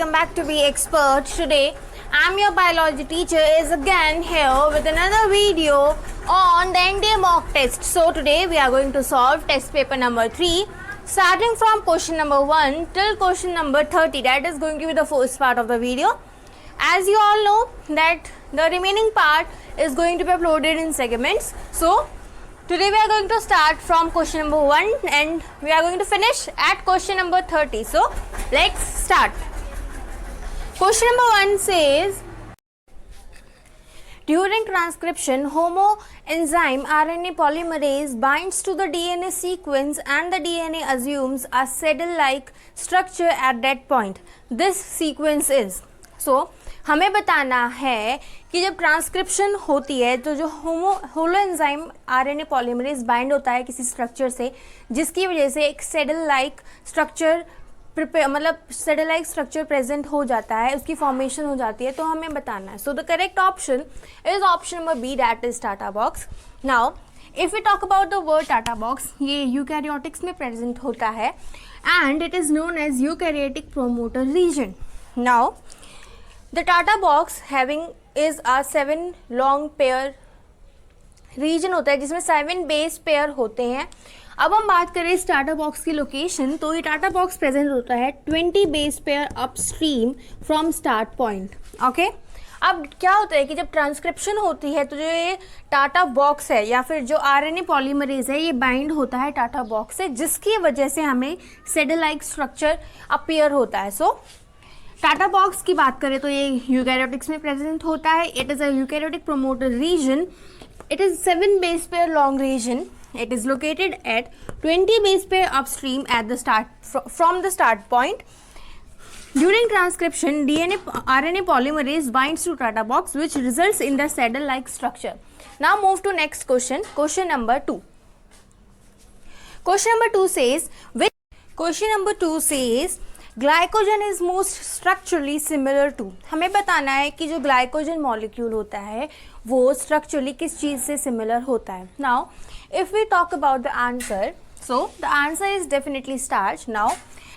welcome back to Be Expert. Today, I'm your biology teacher is again here with another video on the NDA mock test. So today we are going to solve test paper number 3, starting from question number 1 till question number 30. That is going to be the first part of the video. As you all know that the remaining part is going to be uploaded in segments. So today we are going to start from question number 1 and we are going to finish at question number 30. So let's start. Question number 1 says, during transcription, homoenzyme RNA polymerase binds to the DNA sequence and the DNA assumes a saddle-like structure at that point. This sequence is. So हमें बताना है कि जब transcription होती है तो जो होलोएंजाइम RNA polymerase bind होता है किसी स्ट्रक्चर से, जिसकी वजह से एक saddle like structure saddle like structure present हो जाता है, उसकी फॉर्मेशन हो जाती है, तो हमें बताना है. So the correct option is option number B, that is Tata box. Now if we talk about the word Tata box, ये यूकैरियोटिक्स में प्रेजेंट होता है and it is known as eukaryotic promoter region. Now the Tata box having is a 7 long pair region होता है जिसमें 7 base pair होते हैं. अब हम बात करें इस टाटा बॉक्स की लोकेशन, तो ये टाटा बॉक्स प्रेजेंट होता है 20 base pair upstream from start point. Okay, अब क्या होता है कि जब ट्रांसक्रिप्शन होती है तो जो ये टाटा बॉक्स है या फिर जो आरएनए पॉलीमरेज है ये बाइंड होता है टाटा बॉक्स से, जिसकी वजह से हमें सेडल लाइक स्ट्रक्चर अपीयर होता है. सो टाटा बॉक्स की बात करें तो ये यूकैरियोटिक्स में प्रेजेंट होता है. It is a eukaryotic promoter region. It is 7 base pair long region. It is located at 20 base pair upstream at the start from the start point. During transcription, RNA polymerase binds to Tata box, which results in the saddle-like structure. Now move to next question. Question number 2. Question number 2 says glycogen is most structurally similar to. हमें बताना है कि जो glycogen molecule होता है वो structurally किस चीज़ से सिमिलर होता है. Now if we talk about the answer, so the answer is definitely starch. Now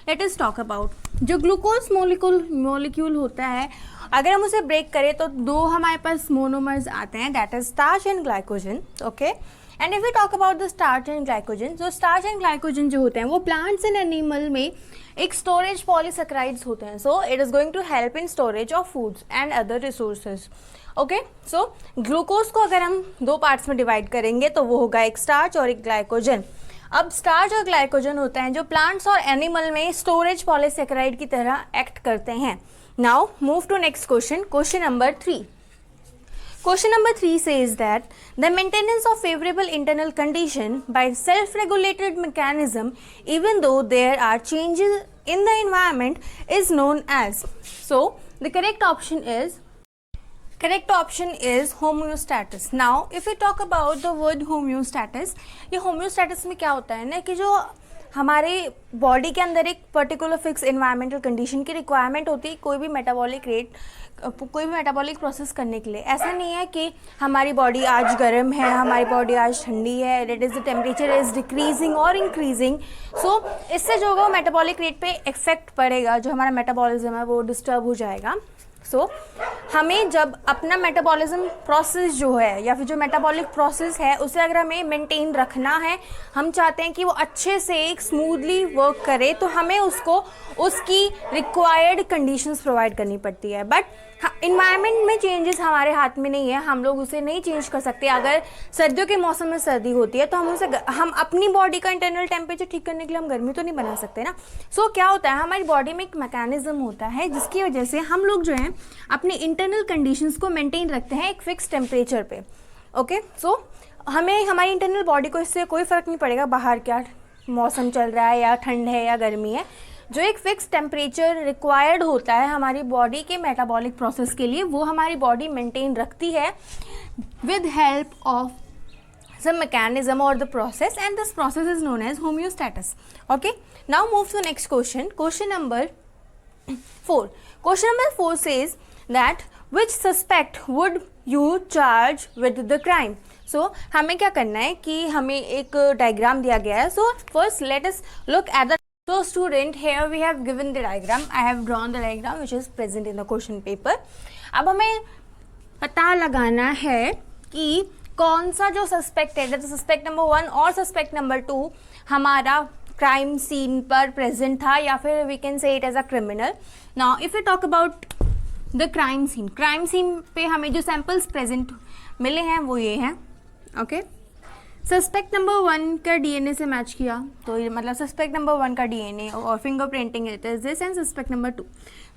let us talk about जो ग्लूकोज मॉलिक्यूल होता है, अगर हम उसे ब्रेक करें तो दो हमारे पास मोनोमर्स आते हैं, that is starch and glycogen. Okay, and if we talk about the starch and glycogen, जो स्टार्च एंड ग्लाइकोजन जो होते हैं वो प्लांट्स एंड एनिमल में एक स्टोरेज पॉलीसेक्राइड्स होते हैं. So it is going to help in storage of foods and other resources. Okay, so glucose को अगर हम दो पार्ट्स में डिवाइड करेंगे तो वो होगा एक स्टार्च और एक ग्लाइकोजन. अब स्टार्च और ग्लाइकोजन होते हैं जो प्लांट्स और एनिमल में स्टोरेज पॉलीसेक्राइड की तरह एक्ट करते हैं. Now move to next question. Question number 3. Question number 3 says that the maintenance of favorable internal condition by self-regulated mechanism, even though there are changes in the environment, is known as. So the correct option is homeostasis. Now if we talk about the word homeostasis, ये homeostasis में क्या होता है ना कि जो हमारे body के अंदर एक पर्टिकुलर फिक्स एनवायरमेंटल कंडीशन की रिक्वायरमेंट होती है कोई भी मेटाबॉलिक प्रोसेस करने के लिए. ऐसा नहीं है कि हमारी बॉडी आज गर्म है, हमारी बॉडी आज ठंडी है, that is the temperature is decreasing और इंक्रीजिंग. सो इससे जो होगा मेटाबॉलिक रेट पे इफेक्ट पड़ेगा, जो हमारा मेटाबॉलिज्म है वो डिस्टर्ब हो जाएगा. सो हमें जब अपना मेटाबॉलिज्म प्रोसेस जो है या फिर जो मेटाबॉलिक प्रोसेस है उसे अगर हमें मेंटेन रखना है, हम चाहते हैं कि वो अच्छे से एक स्मूथली वर्क करे, तो हमें उसको उसकी रिक्वायर्ड कंडीशंस प्रोवाइड करनी पड़ती है. बट इन्वायरमेंट में चेंजेस हमारे हाथ में नहीं है, हम लोग उसे नहीं चेंज कर सकते. अगर सर्दियों के मौसम में सर्दी होती है तो हम अपनी बॉडी का इंटरनल टेम्परेचर ठीक करने के लिए हम गर्मी तो नहीं बना सकते ना. सो क्या होता है, हमारी बॉडी में एक मैकेनिज्म होता है जिसकी वजह से हम लोग जो है अपनी इंटरनल कंडीशंस को मेंटेन रखते हैं एक फिक्स टेम्परेचर पे. ओके, सो हमें हमारी इंटरनल बॉडी को इससे कोई फ़र्क नहीं पड़ेगा बाहर क्या मौसम चल रहा है या ठंड है या गर्मी है. जो एक फिक्स टेम्परेचर रिक्वायर्ड होता है हमारी बॉडी के मेटाबॉलिक प्रोसेस के लिए, वो हमारी बॉडी मेंटेन रखती है with help of some mechanism or the process, and this process is known as homeostasis. Okay, now move to next question. Question number 4. Question number 4 says that which suspect would you charge with the crime? So हमें क्या करना है कि हमें एक diagram दिया गया है. So first let us look at the So student, here we have given the diagram. I have drawn the diagram which is present in the question paper. अब हमें पता लगाना है कि कौन सा जो सस्पेक्ट है, सस्पेक्ट नंबर 1 और सस्पेक्ट नंबर 2 हमारा क्राइम सीन पर प्रेजेंट था या फिर we can say it as a criminal. Now if you talk about the crime scene पे हमें जो सैंपल्स प्रेजेंट मिले हैं वो ये हैं. ओके, सस्पेक्ट नंबर 1 का डीएनए से मैच किया तो ये मतलब सस्पेक्ट नंबर 1 का डीएनए और fingerprinting it is this and suspect number 2.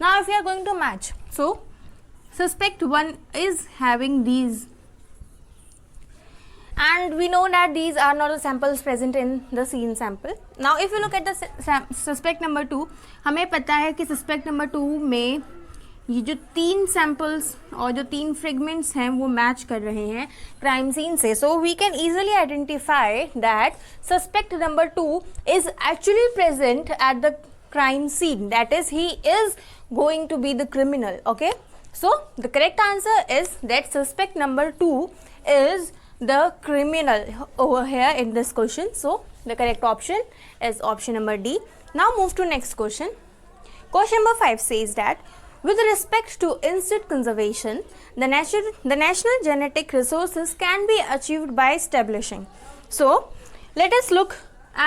Now if you are going to match, so suspect 1 is having these and we know that these are not the samples present in the scene sample. Now if you look at the suspect number 2, हमें पता है कि suspect number 2 में ये जो 3 samples और जो 3 fragments हैं वो मैच कर रहे हैं crime scene से. So we can easily identify that suspect number 2 is actually present at the crime scene, that is he is going to be the criminal. Okay, so the correct answer is that suspect number 2 is the criminal over here in this question. So the correct option is option number D. Now move to next question. Question number 5 says that with respect to insect conservation, the national genetic resources can be achieved by establishing. So let us look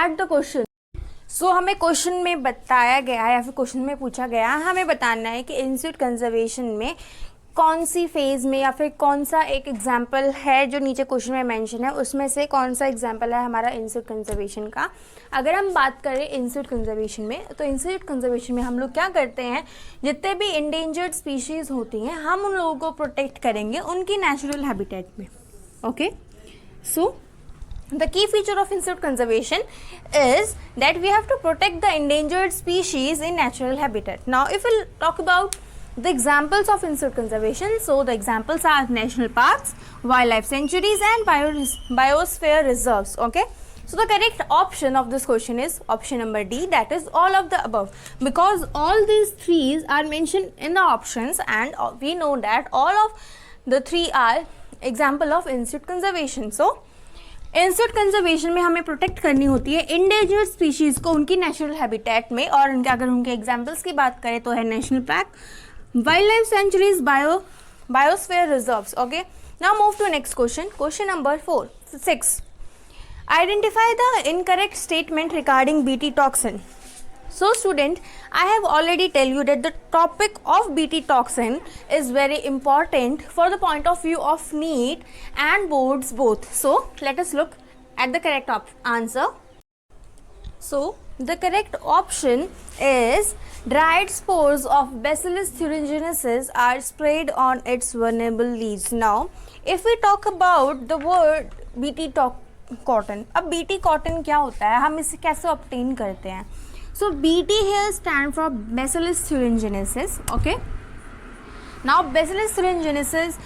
at the question. सो हमें question में बताया गया है या फिर question में पूछा गया है, हमें बताना है कि इंस्टीट्यूट कंजर्वेशन में कौन सी फेज़ में या फिर कौन सा एक एग्जाम्पल है जो नीचे क्वेश्चन में मेंशन है, उसमें से कौन सा एग्जाम्पल है हमारा इंस्टीट्यूट कंजर्वेशन का. अगर हम बात करें इंस्टीट्यूट कंजर्वेशन में, तो इंस्टीट्यूट कंजर्वेशन में हम लोग क्या करते हैं, जितने भी इंडेंजर्ड स्पीशीज़ होती हैं हम उन लोगों को प्रोटेक्ट करेंगे उनकी नेचुरल हैबिटेट में. Okay, so the key feature of institute conservation is that we have to protect the endangered species in natural habitat. Now if we talk about the examples of institute conservation, so the examples are national parks, wildlife sanctuaries and biosphere reserves. Okay, so the correct option of this question is option number D, that is all of the above, because all these three are mentioned in the options and we know that all of the three are example of institute conservation. So institute conservation में हमें protect करनी होती है endangered species को उनकी natural habitat में, और उनके अगर उनके एग्जांपल्स की बात करें तो है national park, wildlife sanctuaries, biosphere reserves. Okay, now move to next question. Question number 6, identify the incorrect statement regarding BT toxin. So student, I have already tell you that the topic of BT toxin is very important for the point of view of NEET and boards both. So let us look at the correct answer. So the correct option is dried spores of Bacillus thuringiensis are sprayed on its vulnerable leaves. Now if we talk about the word BT cotton, अब BT cotton क्या होता है, हम इसे कैसे obtain करते हैं. So BT here stand for Bacillus thuringiensis. Okay. Now Bacillus thuringiensis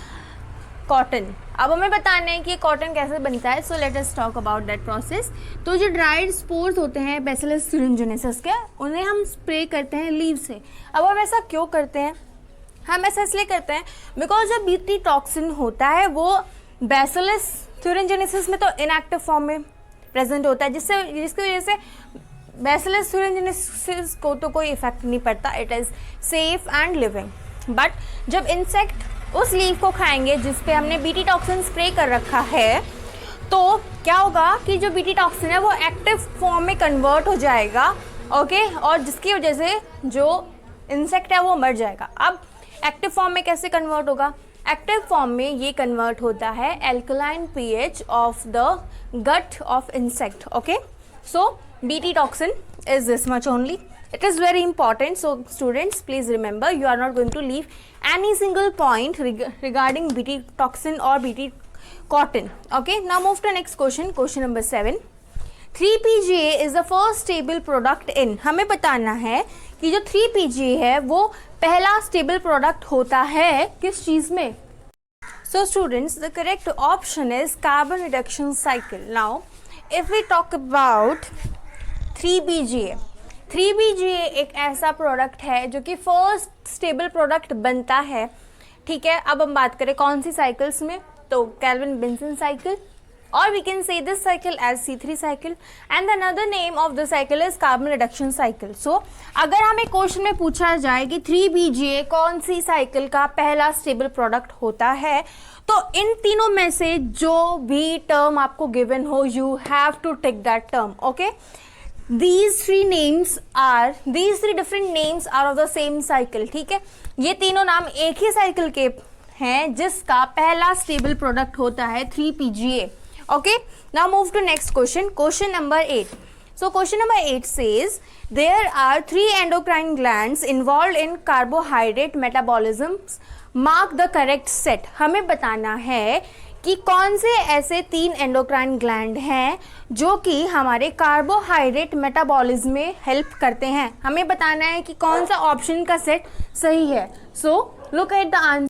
cotton. अब हमें बताना है कि ये कॉटन कैसे बनता है. So let us talk about that process. तो जो ड्राइड स्पोर्स होते हैं Bacillus thuringiensis के, उन्हें हम स्प्रे करते हैं लीव से. अब हम ऐसा क्यों करते हैं, हम ऐसा इसलिए करते हैं बिकॉज जो BT टॉक्सिन होता है वो Bacillus thuringiensis में तो इनएक्टिव फॉर्म में प्रेजेंट होता है, जिसकी वजह से Bacillus thuringiensis को तो कोई इफेक्ट नहीं पड़ता, it is safe and living. But जब इंसेक्ट उस लीव को खाएंगे जिस पे हमने बीटी टॉक्सिन स्प्रे कर रखा है, तो क्या होगा कि जो बीटी टॉक्सिन है वो एक्टिव फॉर्म में कन्वर्ट हो जाएगा. ओके, और जिसकी वजह से जो इंसेक्ट है वो मर जाएगा. अब एक्टिव फॉर्म में कैसे कन्वर्ट होगा, एक्टिव फॉर्म में ये कन्वर्ट होता है alkaline pH of the gut of insect. Okay, so BT toxin is this much only. It is very important. So students, please remember, you are not going to leave any single point regarding BT toxin or BT cotton. Okay, now move to next question. Question number 7. 3-PGA is the first stable product in. हमें बताना है कि जो 3-PGA है वो पहला stable product होता है किस चीज़ में. So students, the correct option is carbon reduction cycle. Now if we talk about 3-BGA, 3-BGA एक ऐसा प्रोडक्ट है जो कि फर्स्ट स्टेबल प्रोडक्ट बनता है. ठीक है, अब हम बात करें कौन सी साइकिल्स में, तो Calvin Benson cycle, or we can say this cycle as C3 cycle and another name of the cycle is carbon reduction cycle. So अगर हमें क्वेश्चन में पूछा जाए कि 3BGA कौन सी साइकिल का पहला स्टेबल प्रोडक्ट होता है, तो इन तीनों में से जो भी टर्म आपको गिवन हो you have to take that term. Okay, these three different names are of the same cycle. ठीक है, ये तीनों नाम एक ही साइकिल के हैं जिसका पहला स्टेबल प्रोडक्ट होता है 3PGA. Okay, now move to next question. Question number 8. So question number 8 says there are 3 endocrine glands involved in carbohydrate metabolism. Mark the correct set. हमें बताना है कि कौन से ऐसे 3 एंडोक्राइन ग्लैंड हैं जो कि हमारे कार्बोहाइड्रेट मेटाबॉलिज्म में हेल्प करते हैं. हमें बताना है कि कौन सा ऑप्शन का सेट सही है. So look at the answer.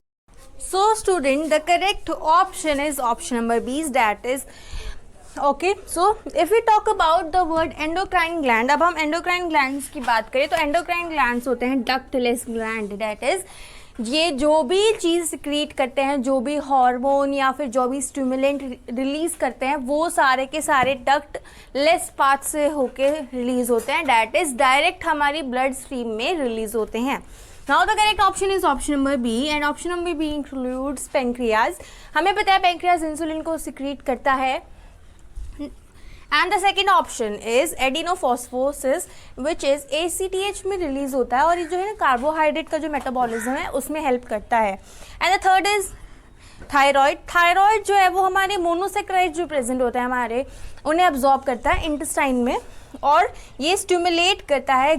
So student, the correct option is option number B, that is okay. So if we talk about the word endocrine gland, अब हम endocrine glands की बात करें तो endocrine glands होते हैं ductless gland, that is ये जो भी चीज़ सिक्रीट करते हैं, जो भी हार्मोन या फिर जो भी स्टिमुलेंट रिलीज करते हैं, वो सारे के सारे डक्ट लेस पाथ से होके रिलीज होते हैं, डैट इज डायरेक्ट हमारी ब्लड स्ट्रीम में रिलीज होते हैं. Now the correct option is option number B and option number B includes pancreas. हमें पता है पेंक्रियाज इंसुलिन को सिक्रीट करता है. And the second option is adenohypophysis which is ACTH में रिलीज होता है और ये जो है ना कार्बोहाइड्रेट का जो मेटाबॉलिज्म है उसमें हेल्प करता है. And the third is thyroid. Thyroid जो है वो हमारे मोनोसेक्राइड जो प्रेजेंट होता है हमारे उन्हें अब्जॉर्ब करता है इंटेस्टाइन में और ये स्टिमुलेट करता है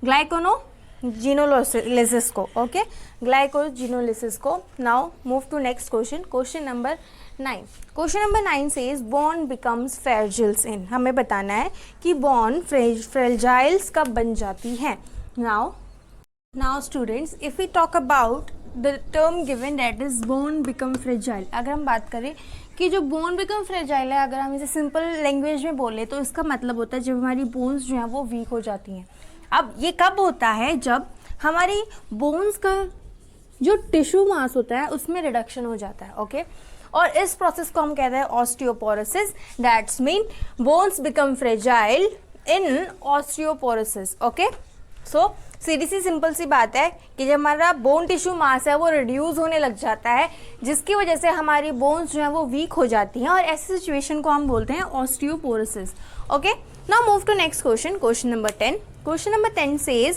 ग्लाइकोजिनोलिसिस को. ओके, ग्लाइकोजिनोलिसिस को. Now move to next question. Question number 9. Question number 9 says bond becomes fragiles in. हमें बताना है कि बॉन्ड फ्रेजाइल्स कब बन जाती हैं. Now students, if we talk about the term given that is bone become fragile. अगर हम बात करें कि जो बोन बिकम फ्रेजाइल है, अगर हम इसे सिंपल लैंग्वेज में बोले तो इसका मतलब होता है जब हमारी बोन्स जो हैं वो वीक हो जाती हैं. अब ये कब होता है? जब हमारी बोन्स का जो टिश्यू मास होता है उसमें रिडक्शन हो जाता है. ओके, और इस प्रोसेस को हम कहते हैं osteoporosis. That's mean bones become fragile in osteoporosis. Okay, so सीधी सी सिंपल सी बात है कि जब हमारा बोन टिश्यू मास है वो रिड्यूस होने लग जाता है जिसकी वजह से हमारी बोन्स जो है वो वीक हो जाती हैं और ऐसी सिचुएशन को हम बोलते हैं osteoporosis. Okay, now move to next question. Question number 10. Question number 10 says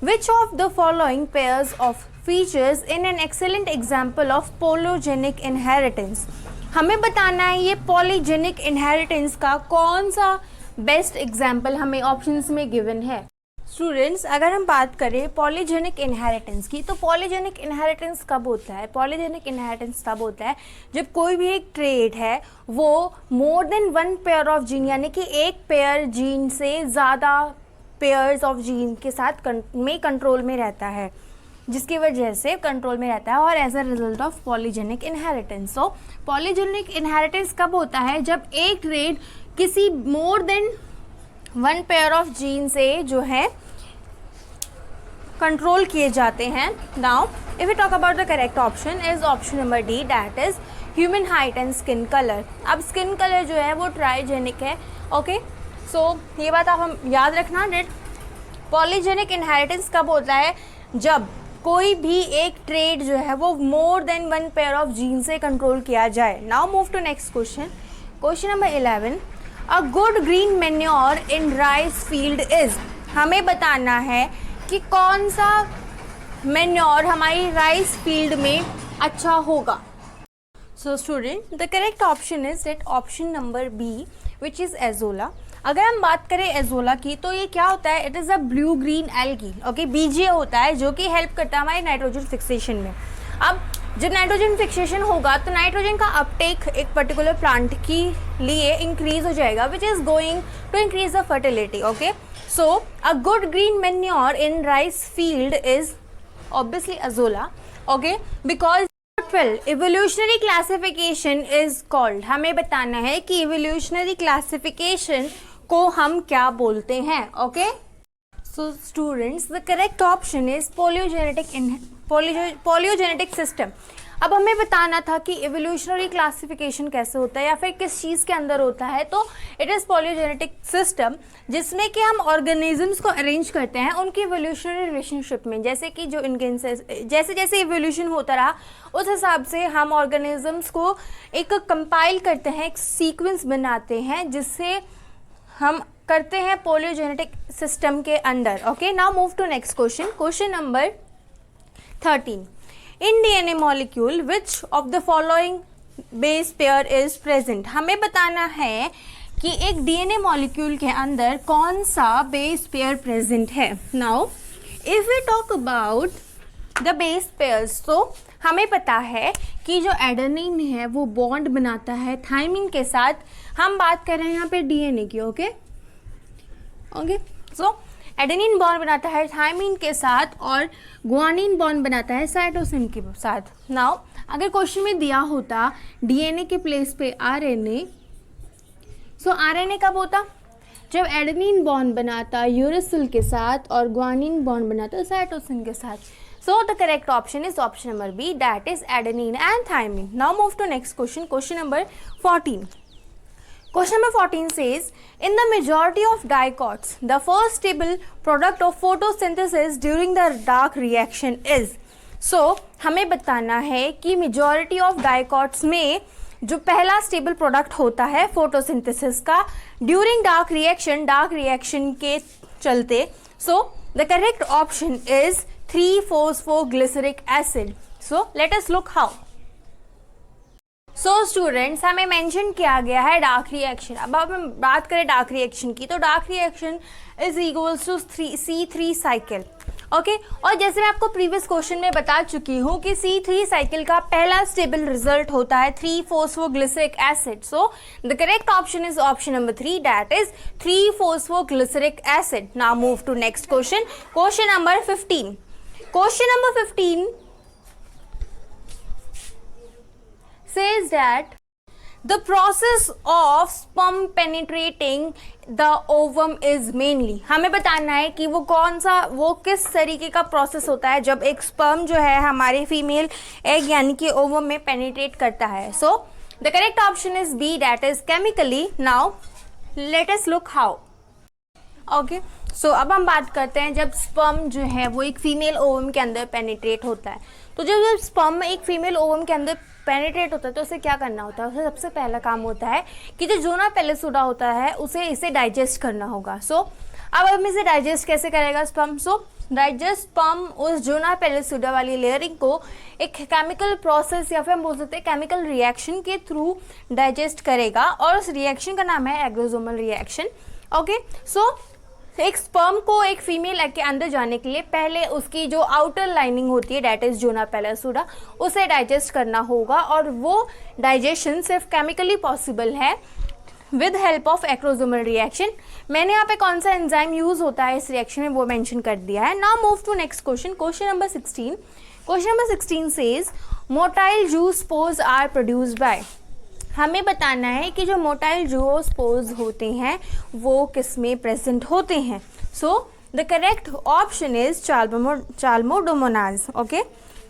which of the following pairs of features in an excellent example of polygenic inheritance. हमें बताना है ये polygenic inheritance का कौन सा बेस्ट एग्जाम्पल हमें ऑप्शंस में given है. स्टूडेंट्स, अगर हम बात करें पॉलीजेनिक इनहेरिटेंस की तो पॉलीजेनिक इनहेरिटेंस कब होता है? पॉलीजेनिक इनहेरिटेंस तब होता है जब कोई भी एक ट्रेट है वो more than one pair of gene यानी कि एक पेयर जीन से ज़्यादा पेयर्स ऑफ जीन के साथ में कंट्रोल में रहता है, जिसकी वजह से कंट्रोल में रहता है और as a result of polygenic inheritance. So polygenic inheritance कब होता है? जब एक ट्रेट किसी more than one pair of gene से जो है कंट्रोल किए जाते हैं. Now if you talk about the correct option is option number D, that is human height and skin colour. अब स्किन कलर जो है वो ट्राइजेनिक है. ओके, सो ये बात आप हम याद रखना. डेट पॉलीजेनिक इनहेरिटेंस कब होता है? जब कोई भी एक ट्रेट जो है वो more than one pair of gene से कंट्रोल किया जाए. Now move to next question. Question number 11. A good green manure in rice field is. हमें बताना है कि कौन सा मैन्योर हमारी राइस फील्ड में अच्छा होगा. So student, the correct option is that option number B which is azolla. अगर हम बात करें एजोला की तो ये क्या होता है? It is a blue green algae. Okay, BGA होता है जो कि हेल्प करता है हमारे नाइट्रोजन फिक्सेशन में. अब जब नाइट्रोजन फिक्सेशन होगा तो नाइट्रोजन का अपटेक एक पर्टिकुलर प्लांट की लिए इंक्रीज हो जाएगा which is going to increase the fertility. Okay, so a good green manure in rice field is obviously azolla. Okay, because 12 evolutionary classification is called. हमें बताना है कि इवोल्यूशनरी क्लासिफिकेशन को हम क्या बोलते हैं. Okay, so students, the correct option is polygenetic system. अब हमें बताना था कि इवोल्यूशनरी क्लासिफिकेशन कैसे होता है या फिर किस चीज़ के अंदर होता है। तो इट इज़ पॉलीजेनेटिक सिस्टम, जिसमें कि हम ऑर्गेनिजम्स को अरेंज करते हैं उनकी इवोल्यूशनरी रिलेशनशिप में। जैसे कि जो जैसे जैसे इवोल्यूशन होता रहा उस हिसाब से हम ऑर्गेनिजम्स को एक कंपाइल करते हैं, एक सीक्वेंस बनाते हैं, जिससे हम करते हैं पॉलीजेनेटिक सिस्टम के अंदर। Okay, now move to next question. Question number 13, in DNA molecule which of the following base pair is present. हमें बताना है कि एक डीएनए मॉलिक्यूल के अंदर कौन सा बेस पेयर प्रेजेंट है। Now if we talk about the base pairs, तो हमें पता है कि जो एडेनिन है वो बॉन्ड बनाता है थायमिन के साथ। हम बात कर रहे हैं यहाँ पे डीएनए की। ओके, सो एडेनिन बॉन्ड बनाता है थायमिन के साथ और गुआनिन बॉन्ड बनाता है साइटोसिन के साथ। नाउ अगर क्वेश्चन में दिया होता डीएनए के प्लेस पे आरएनए, सो आरएनए कब होता? जब एडेनिन बॉन्ड बनाता यूरेसिल के साथ और गुआनिन बॉन्ड बनाता साइटोसिन के साथ। So the correct option is option number B, that is adenine and thymine. Now move to next question, question number 14. Question number 14 says, in the majority of dicots, the first stable product of photosynthesis during the dark reaction is. So, हमें बताना है कि majority of dicots में जो पहला stable product होता है photosynthesis का during dark reaction के चलते, so the correct option is 3-phosphoglyceric acid. So, let us look how. So students, हमें मेंशन किया गया है डार्क रिएक्शन। अब हम बात करें डार्क रिएक्शन की, तो dark reaction is equals to C3 cycle. Okay, और जैसे मैं आपको प्रीवियस क्वेश्चन में बता चुकी हूँ कि C3 साइकिल का पहला स्टेबल रिजल्ट होता है 3-phosphoglyceric acid. So the correct option is option number 3, that is 3-phosphoglyceric acid. Now move to next question, question number 15. Question number 15 says that the process of sperm penetrating the ovum is mainly. हमें बताना है कि वो किस तरीके का process होता है जब एक स्पर्म जो है हमारे फीमेल एग यानी कि ओवम में पेनिट्रेट करता है। So the correct option is B, that is chemically. Now let us look how. Okay, so अब हम बात करते हैं जब स्पर्म जो है वो एक फीमेल ओवम के अंदर पेनिट्रेट होता है। तो जब स्पर्म एक फीमेल ओवम के अंदर पेनिट्रेट होता है तो उसे क्या करना होता है? उसे सबसे पहला काम होता है कि जो जोना पेलिसुडा होता है उसे इसे डाइजेस्ट करना होगा। सो अब हम इसे डाइजेस्ट कैसे करेगा स्पर्म? सो डाइजेस्ट स्पर्म उस जोना पेलिसुडा वाली लेयरिंग को एक केमिकल प्रोसेस या फिर हम बोल सकते हैं केमिकल रिएक्शन के थ्रू डाइजेस्ट करेगा, और उस रिएक्शन का नाम है एग्रोसोमल रिएक्शन। ओके, सो एक स्पर्म को एक फीमेल एग के अंदर जाने के लिए पहले उसकी जो आउटर लाइनिंग होती है डेट इज जोना पेलिसुडा, उसे डाइजेस्ट करना होगा, और वो डाइजेशन सिर्फ केमिकली पॉसिबल है with help of acrosomal reaction. मैंने यहाँ पे कौन सा एंजाइम यूज होता है इस रिएक्शन में वो मेंशन कर दिया है। Now move to next question, question number 16. Question number 16 says motile zoospores are produced by. हमें बताना है कि जो मोटाइल जूस्पोर्स होते हैं वो किस में प्रेजेंट होते हैं। So the correct option is Chlamydomonas. Okay,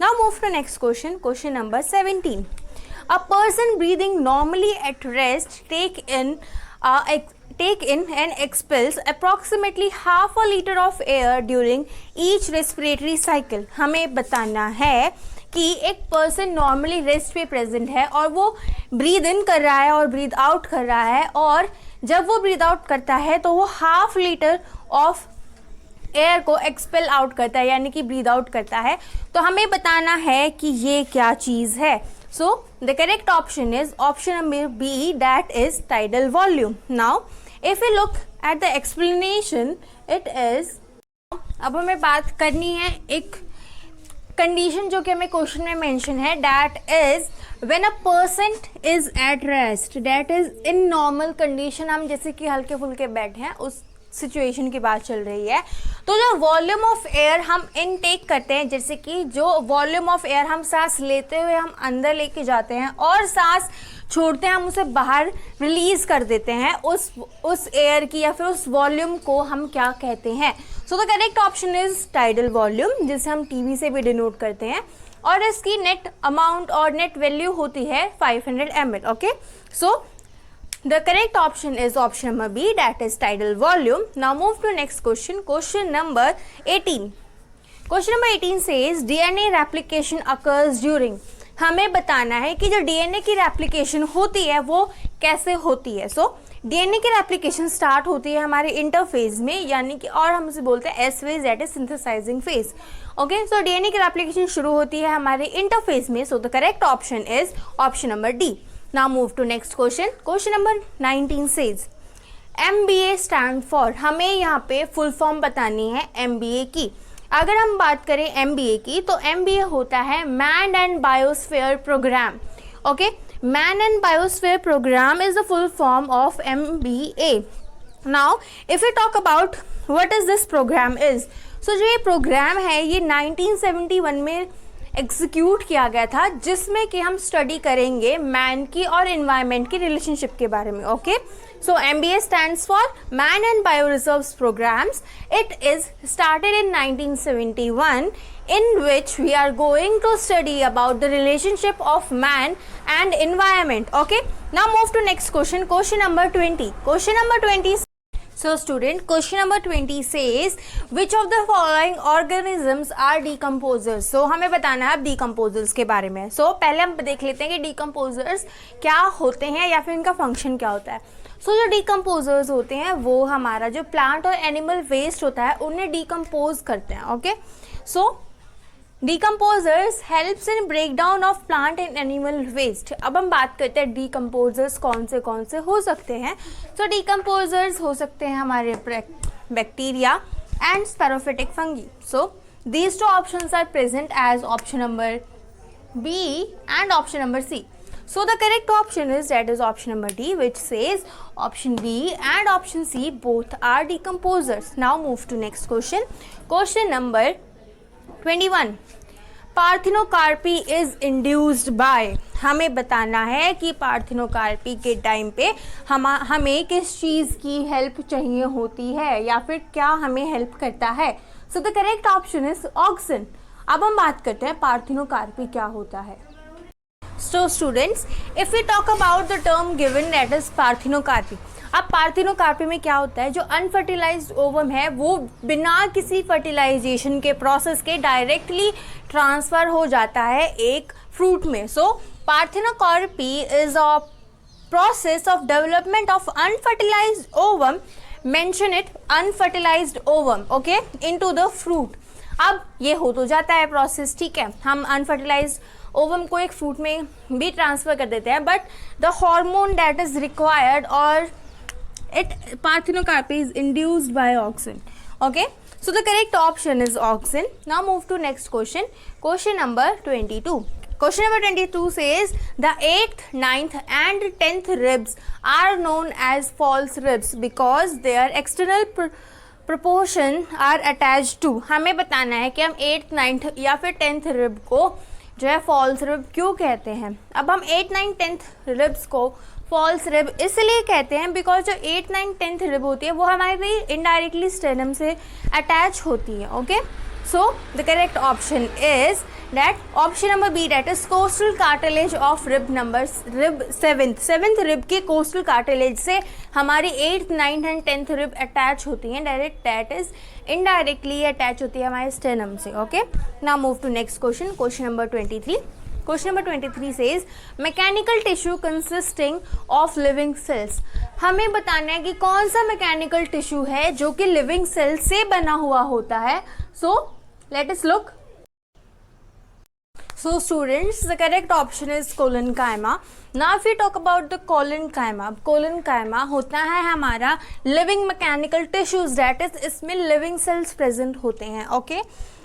now move to next question, question number 17. A person breathing normally at rest take in and expels approximately half a liter of air during each respiratory cycle. हमें बताना है कि एक person normally rest पे present है और वो breathe in कर रहा है और ब्रीद आउट कर रहा है, और जब वो ब्रीद आउट करता है तो वो हाफ लीटर ऑफ एयर को एक्सपेल आउट करता है, यानी कि ब्रीद आउट करता है। तो हमें बताना है कि ये क्या चीज़ है। So the correct option is option number B, that is tidal volume. Now if you look at the explanation it is, अब हमें बात करनी है एक कंडीशन जो कि हमें क्वेश्चन में मेंशन है, that is when a person is at rest, that is in normal condition. हम जैसे कि हल्के फुल्के बैठे हैं उस सिचुएशन की बात चल रही है। तो जो वॉल्यूम ऑफ एयर हम इनटेक करते हैं, जैसे कि जो वॉल्यूम ऑफ एयर हम सांस लेते हुए हम अंदर लेके जाते हैं और सांस छोड़ते हैं हम उसे बाहर रिलीज कर देते हैं, उस एयर की या फिर उस वॉल्यूम को हम क्या कहते हैं? So the correct option is tidal volume, जिसे हम टीवी से भी डिनोट करते हैं। और इसकी नेट अमाउंट और नेट वैल्यू होती है 500 ml. Okay, so the correct option is option number B, that is tidal volume. Now move to next question, question number 18. Question number 18 says DNA replication occurs during. हमें बताना है कि जो DNA की replication होती है वो कैसे होती है. सो DNA की रेप्लिकेशन स्टार्ट होती है हमारे इंटरफेज में, यानी कि और हम उसे बोलते हैं S phase, that is synthesising phase. Okay, so DNA की रेप्लिकेशन शुरू होती है हमारे इंटरफेज में. सो the correct option is option number D. Now move to next question. Question number 19 says MBA stand for. हमें यहाँ पे फुल फॉर्म बतानी है MBA की. अगर हम बात करें MBA की तो MBA होता है man and biosphere programme. Okay, man and biosphere programme is the full form of MBA. Now if we talk about what is this program is, so जो ये प्रोग्राम है ये 1971 में एग्जीक्यूट किया गया था, जिसमें कि हम स्टडी करेंगे मैन की और एनवायरनमेंट की रिलेशनशिप के बारे में. Okay, so MBA stands for man and bio reserves programmes. It is started in 1971 in which we are going to study about the relationship of man and environment. Okay, now move to next question, question number 20. Question number 20. So student, question number 20 says which of the following organisms are decomposers. So हमें बताना है अब decomposers के बारे में. So पहले हम देख लेते हैं कि decomposers क्या होते हैं या फिर इनका फंक्शन क्या होता है. So जो decomposers होते हैं वो हमारा जो प्लांट और एनिमल वेस्ट होता है उन्हें डिकम्पोज करते हैं. Okay, so decomposers helps in breakdown of plant and animal waste. अब हम बात करते हैं decomposers कौन से हो सकते हैं. तो decomposers हो सकते हैं हमारे bacteria and spirophytic fungi. So these two options are present as option number B and option number C. So the correct option is that is option number D, which says option B and option C both are decomposers. Now move to next question. Question number 21. Parthenocarpy is induced by. हमें बताना है कि parthenocarpy के time पे हमें किस चीज़ की help चाहिए होती है या फिर क्या हमें हेल्प करता है. So the correct option is auxin. अब हम बात करते हैं पार्थिनोकार्पी क्या होता है. So students, if we talk about the term given that is parthenocarpy. अब पार्थिनोकार्पी में क्या होता है, जो अनफर्टिलाइज्ड ओवम है वो बिना किसी फर्टिलाइजेशन के प्रोसेस के डायरेक्टली ट्रांसफ़र हो जाता है एक फ्रूट में. So parthenocarpy is a process of development of unfertilized ovum, mention it unfertilized ovum, okay, into the fruit. अब ये हो तो जाता है प्रोसेस, ठीक है, हम अनफर्टिलाइज्ड ओवम को एक फ्रूट में भी ट्रांसफ़र कर देते हैं, but the hormone that is required और it parthenocarpy is induced by auxin. Okay, so the correct option is auxin. Now move to next question, question number 22. Question number 22 says the 8th, 9th and 10th ribs are known as false ribs because their external proportion are attached to. हमें बताना है कि हम 8th, 9th या फिर 10th rib को जो है फॉल्स रिब क्यों कहते हैं. अब हम 8, 9, 10th रिब्स को फॉल्स रिब इसलिए कहते हैं बिकॉज जो 8, 9, 10th रिब होती है वो हमारी इनडायरेक्टली स्टेनम से अटैच होती है. Okay, so the correct option is that option number B, that is costal cartilage of rib number rib 7th rib के कोस्टल कार्टिलेज से हमारी 8th, 9th and 10th rib attach होती हैं direct, that is indirectly attach होती है हमारे sternum से. Okay, now move to next question, question number 23. Question number 23 says mechanical tissue consisting of living cells. हमें बताना है कि कौन सा मैकेनिकल टिश्यू है जो कि लिविंग सेल से बना हुआ होता है. So let us look. So students, the correct option is collenchyma. Now if we talk about the collenchyma, collenchyma होता है हमारा living mechanical tissues, that is इसमें living cells present होते हैं. Okay,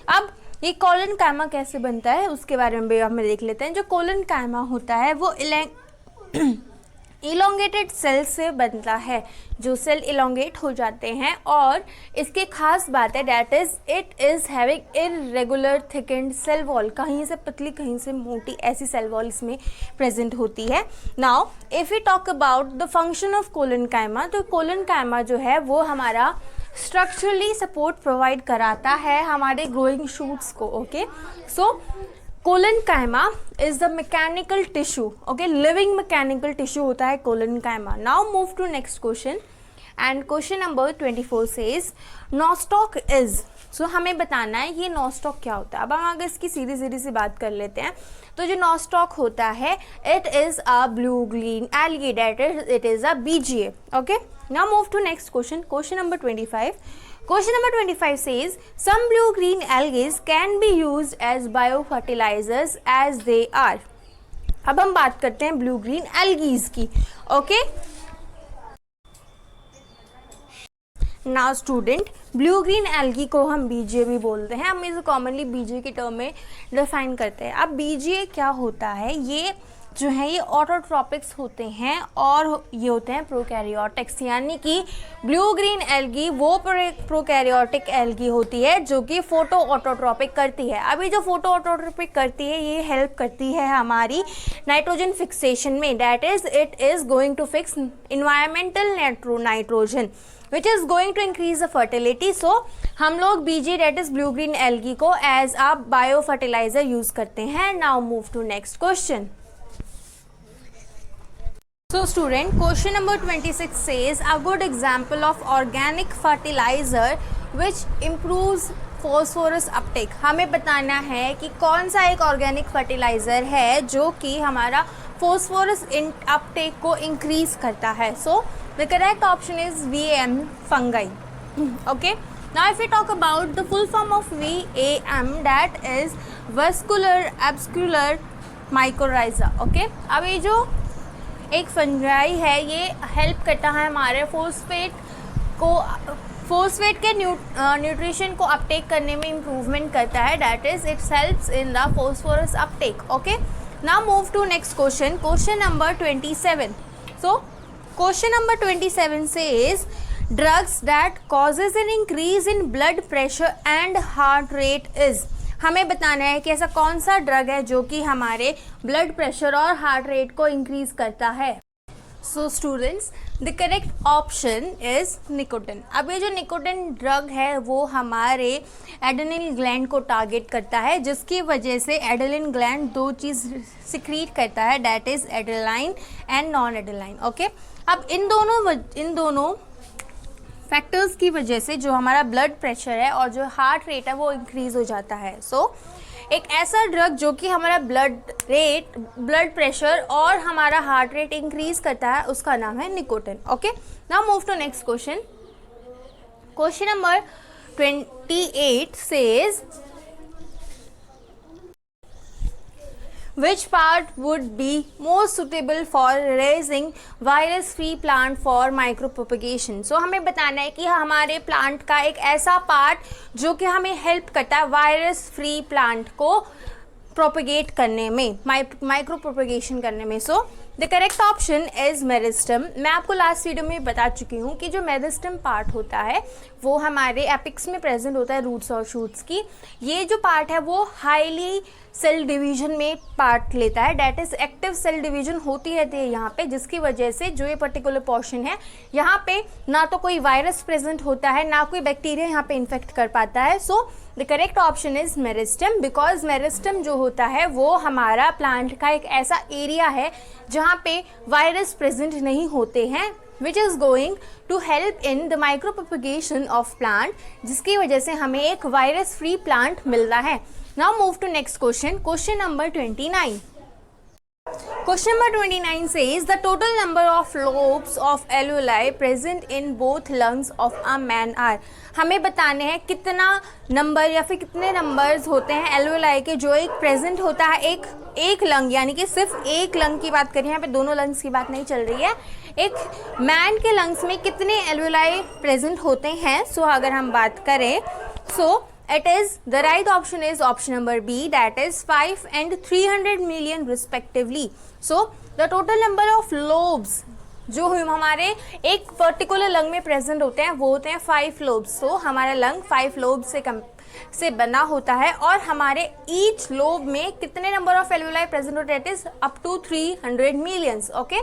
अब ये कोलेनकाइमा कैसे बनता है उसके बारे में भी हम देख लेते हैं. जो कोलेनकाइमा होता है वो इलोंगेटेड सेल से बनता है. जो सेल इलोंगेट हो जाते हैं और इसके खास बात है that is it is having irregular thickened cell wall. कहीं से पतली कहीं से मोटी ऐसी सेल वॉल इसमें प्रेजेंट होती है. Now if you talk about the function of collenchyma, तो कोलेनकाइमा जो है वो हमारा स्ट्रक्चरली सपोर्ट प्रोवाइड कराता है हमारे ग्रोइंग शूट्स को. Okay, so collenchyma is the mechanical tissue, okay, living mechanical tissue होता है collenchyma. Now move to next question and question number 24 says nostoc is. So हमें बताना है ये नॉस्टॉक क्या होता है. अब हम अगर इसकी सीधी सीधी सी बात कर लेते हैं तो जो नॉस्टॉक होता है it is a blue green algae, that is it is a BGA. Okay, now move to next question, question number 25. Question number 25 says some blue-green algae can be used as biofertilizers as they are. अब हम बात करते हैं blue-green algae की. Okay? Now student, blue-green algae को हम BGA भी बोलते हैं. हम इसे कॉमनली BGA के टर्म में डिफाइन करते हैं. अब BGA क्या होता है, ये जो है ये ऑटोट्रॉपिक्स होते हैं और ये होते हैं प्रोकैरियोटिक्स, यानी कि ब्लू ग्रीन एल्गी वो प्रोकैरियोटिक एल्गी होती है जो कि फोटो ऑटोट्रॉपिक करती है. अभी जो फोटो ऑटोट्रॉपिक करती है ये हेल्प करती है हमारी नाइट्रोजन फिक्सेशन में, that is it is going to fix environmental nitrogen which is going to increase the fertility. So हम लोग BGA that is blue green algae को as a bio fertilizer use करते हैं. Now move to next question. So student, question number 26 says a good example of organic fertilizer which improves phosphorus uptake. हमें बताना है कि कौन सा एक ऑर्गेनिक फर्टिलाइज़र है जो कि हमारा phosphorus uptake को increase करता है. So the correct option is VAM, fungi. Okay. Now if we talk about the full form of VAM, that is vascular abscular mycorrhiza. Okay. अब ये जो एक फंगाई है ये हेल्प करता है हमारे फोस्फेट के न्यूट्रिशन को अपटेक करने में इम्प्रूवमेंट करता है, that is its helps in the phosphorus uptake. Okay, now move to next question, question number 27. So question number 27 says drugs that causes an increase in blood pressure and heart rate is. हमें बताना है कि ऐसा कौन सा drug है जो कि हमारे ब्लड प्रेशर और हार्ट रेट को इंक्रीज करता है. So students, the correct option is nicotine. अब ये जो निकोटिन ड्रग है वो हमारे एड्रेनल ग्लैंड को टारगेट करता है, जिसकी वजह से एड्रेनल ग्लैंड दो चीज़ सिक्रीट करता है, that is adrenaline and non adrenaline. Okay, अब इन दोनों फैक्टर्स की वजह से जो हमारा ब्लड प्रेशर है और जो हार्ट रेट है वो इंक्रीज़ हो जाता है. सो एक ऐसा ड्रग जो कि हमारा ब्लड प्रेशर और हमारा हार्ट रेट इंक्रीज़ करता है उसका नाम है nicotine. Okay, now move to next question, question number 28 says which part would be most suitable for raising virus free plant for micropropagation. So हमें बताना है कि हमारे प्लांट का एक ऐसा पार्ट जो कि हमें हेल्प करता है वायरस फ्री प्लांट को प्रोपेगेट करने में, माइक्रो प्रोपेगेशन करने में. सो the correct option is meristem. मैं आपको लास्ट वीडियो में बता चुकी हूँ कि जो मेरिस्टम पार्ट होता है वो हमारे एपिक्स में प्रेजेंट होता है रूट्स और शूट्स की. ये जो पार्ट है वो हाईली सेल डिवीजन में पार्ट लेता है, that is active cell division होती रहती है यहाँ पे, जिसकी वजह से जो ये पर्टिकुलर पोर्शन है यहाँ पे ना तो कोई वायरस प्रेजेंट होता है ना कोई बैक्टीरिया यहाँ पे इन्फेक्ट कर पाता है. So the correct option is meristem, because meristem जो होता है वो हमारा प्लांट का एक ऐसा एरिया है जहाँ पे वायरस प्रेजेंट नहीं होते हैं, which is going to help in the micropropagation of plant, जिसकी वजह से हमें एक वायरस फ्री प्लांट मिलता है. Now move to next question, question number 29. Question number 29 says the total number of lobes of alveoli present in both lungs of a man are. हमें बताने हैं कितना नंबर या फिर कितने नंबर्स होते हैं एल्वेलाई के जो एक प्रेजेंट होता है एक लंग, यानी कि सिर्फ एक लंग की बात करें, यहाँ पे दोनों लंग्स की बात नहीं चल रही है. एक मैन के लंग्स में कितने एल्वेलाई प्रेजेंट होते हैं. सो अगर हम बात करें सो it is the right option is option number B, that is 5 and 300 million respectively. So the total number of lobes जो हमारे एक पर्टिकुलर लंग में प्रेजेंट होते हैं वो होते हैं 5 लोब्स. सो हमारा लंग 5 लोब से बना होता है और हमारे ईच लोब में कितने नंबर ऑफ एल्वेलाई प्रेजेंट होते हैं, it is up to 300 millions. Okay,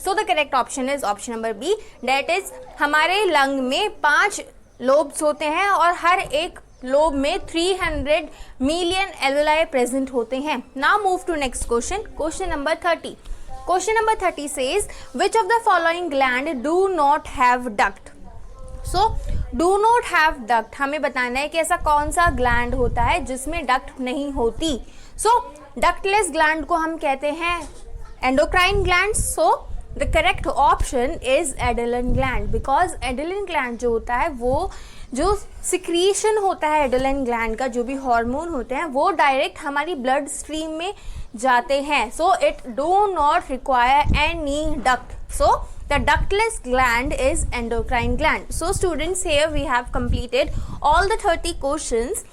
so the correct option is option number B, that is हमारे लंग में 5 लोब्स होते हैं और हर एक लोब में 300 मिलियन एल्वेलाई प्रेजेंट होते हैं. Now move to next question. Question number 30. Question number 30 says which of the following gland do not have duct. So do not have duct, हमें बताना है कि ऐसा कौन सा ग्लैंड होता है जिसमें डक्ट नहीं होती. सो डक्टलेस ग्लैंड को हम कहते हैं endocrine gland. So the correct option is adrenal gland, because adrenal gland जो होता है वो जो सिक्रीशन होता है एडेलन ग्लैंड का, जो भी हार्मोन होते हैं वो डायरेक्ट हमारी ब्लड स्ट्रीम में जाते हैं. So it do not require any duct. So the ductless gland is endocrine gland. So students, here we have completed all the 30 questions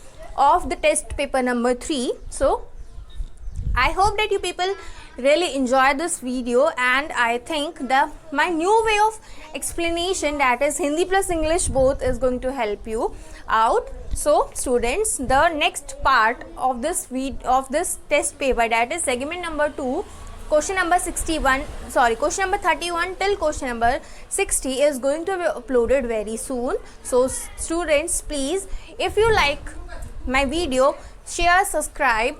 of the test paper number 3. So I hope that you people really enjoy this video, and I think my new way of explanation, that is Hindi plus English both, is going to help you out. So students, the next part of this test paper, that is segment number 2, question number 31 till question number 60 is going to be uploaded very soon. So students, please, if you like my video, share, subscribe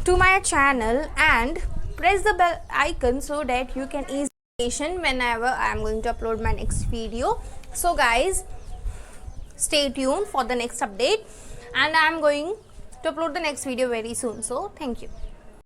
to my channel and press the bell icon so that you can easily whenever I am going to upload my next video. So guys, stay tuned for the next update, and I am going to upload the next video very soon. So thank you.